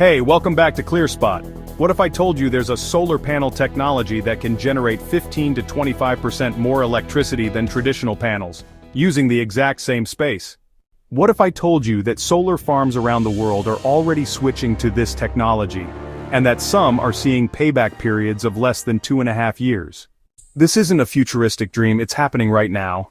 Hey, welcome back to ClearSpot. What if I told you there's a solar panel technology that can generate 15 to 25% more electricity than traditional panels, using the exact same space? What if I told you that solar farms around the world are already switching to this technology, and that some are seeing payback periods of less than 2.5 years? This isn't a futuristic dream, it's happening right now.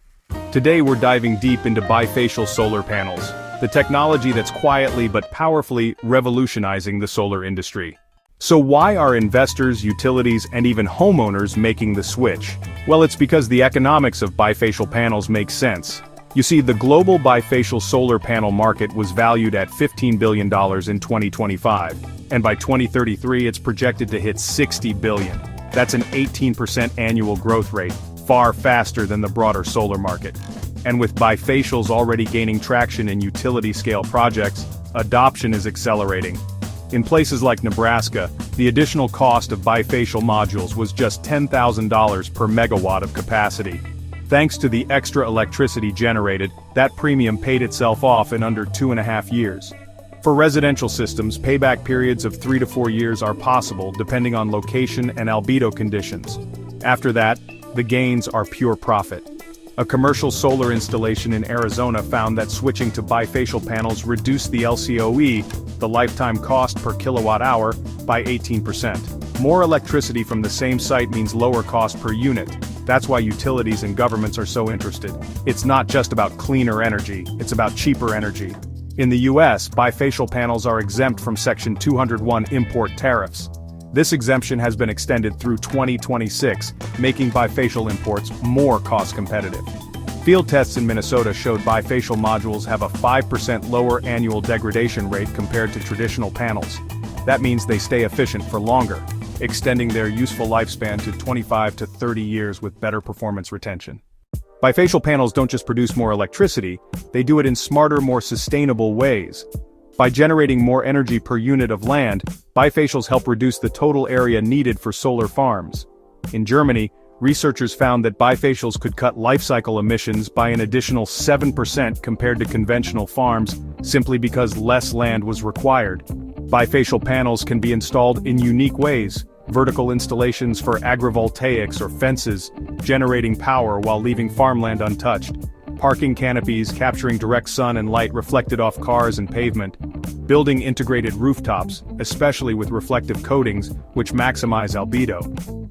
Today we're diving deep into bifacial solar panels, the technology that's quietly but powerfully revolutionizing the solar industry. So why are investors, utilities, and even homeowners making the switch? Well, it's because the economics of bifacial panels make sense. You see, the global bifacial solar panel market was valued at $15 billion in 2025, and by 2033 it's projected to hit $60 billion. That's an 18% annual growth rate, far faster than the broader solar market. And with bifacials already gaining traction in utility-scale projects, adoption is accelerating. In places like Nebraska, the additional cost of bifacial modules was just $10,000 per megawatt of capacity. Thanks to the extra electricity generated, that premium paid itself off in under 2.5 years. For residential systems, payback periods of 3 to 4 years are possible depending on location and albedo conditions. After that, the gains are pure profit. A commercial solar installation in Arizona found that switching to bifacial panels reduced the LCOE, the lifetime cost per kilowatt hour, by 18%. More electricity from the same site means lower cost per unit. That's why utilities and governments are so interested. It's not just about cleaner energy, it's about cheaper energy. In the US, bifacial panels are exempt from Section 201 import tariffs. This exemption has been extended through 2026, making bifacial imports more cost-competitive. Field tests in Minnesota showed bifacial modules have a 5% lower annual degradation rate compared to traditional panels. That means they stay efficient for longer, extending their useful lifespan to 25 to 30 years with better performance retention. Bifacial panels don't just produce more electricity, they do it in smarter, more sustainable ways. By generating more energy per unit of land, bifacials help reduce the total area needed for solar farms. In Germany, researchers found that bifacials could cut life cycle emissions by an additional 7% compared to conventional farms, simply because less land was required. Bifacial panels can be installed in unique ways: vertical installations for agrivoltaics or fences, generating power while leaving farmland untouched; parking canopies capturing direct sun and light reflected off cars and pavement; building integrated rooftops, especially with reflective coatings, which maximize albedo.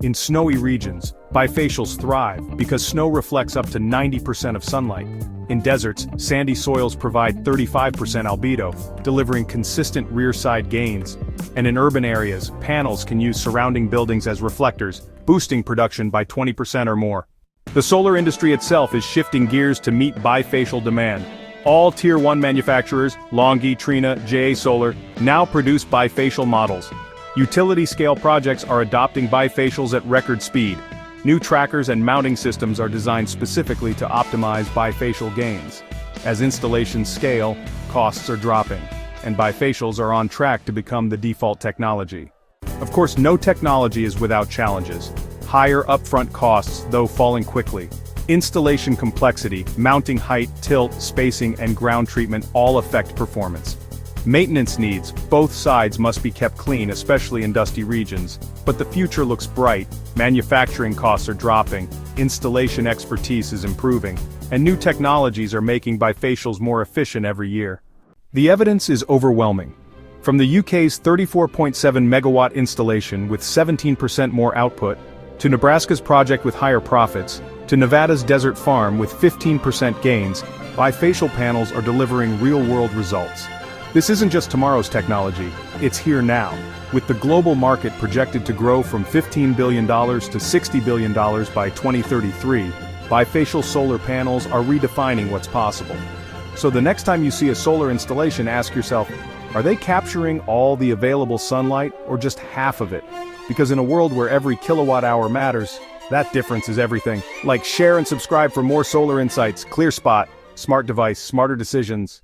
In snowy regions, bifacials thrive because snow reflects up to 90% of sunlight. In deserts, sandy soils provide 35% albedo, delivering consistent rear-side gains. And in urban areas, panels can use surrounding buildings as reflectors, boosting production by 20% or more. The solar industry itself is shifting gears to meet bifacial demand. All Tier 1 manufacturers, LONGi, Trina, JA Solar, now produce bifacial models. Utility-scale projects are adopting bifacials at record speed. New trackers and mounting systems are designed specifically to optimize bifacial gains. As installations scale, costs are dropping, and bifacials are on track to become the default technology. Of course, no technology is without challenges. Higher upfront costs, though falling quickly. Installation complexity, mounting height, tilt, spacing, and ground treatment all affect performance. Maintenance needs, both sides must be kept clean, especially in dusty regions. But the future looks bright, manufacturing costs are dropping, installation expertise is improving, and new technologies are making bifacials more efficient every year. The evidence is overwhelming. From the UK's 34.7 megawatt installation with 17% more output, to Nebraska's project with higher profits, to Nevada's desert farm with 15% gains, bifacial panels are delivering real-world results. This isn't just tomorrow's technology, it's here now. With the global market projected to grow from $15 billion to $60 billion by 2033, bifacial solar panels are redefining what's possible. So the next time you see a solar installation, ask yourself, are they capturing all the available sunlight or just half of it? Because in a world where every kilowatt hour matters, that difference is everything. Like, share and subscribe for more solar insights. ClearSpot, smart device, smarter decisions.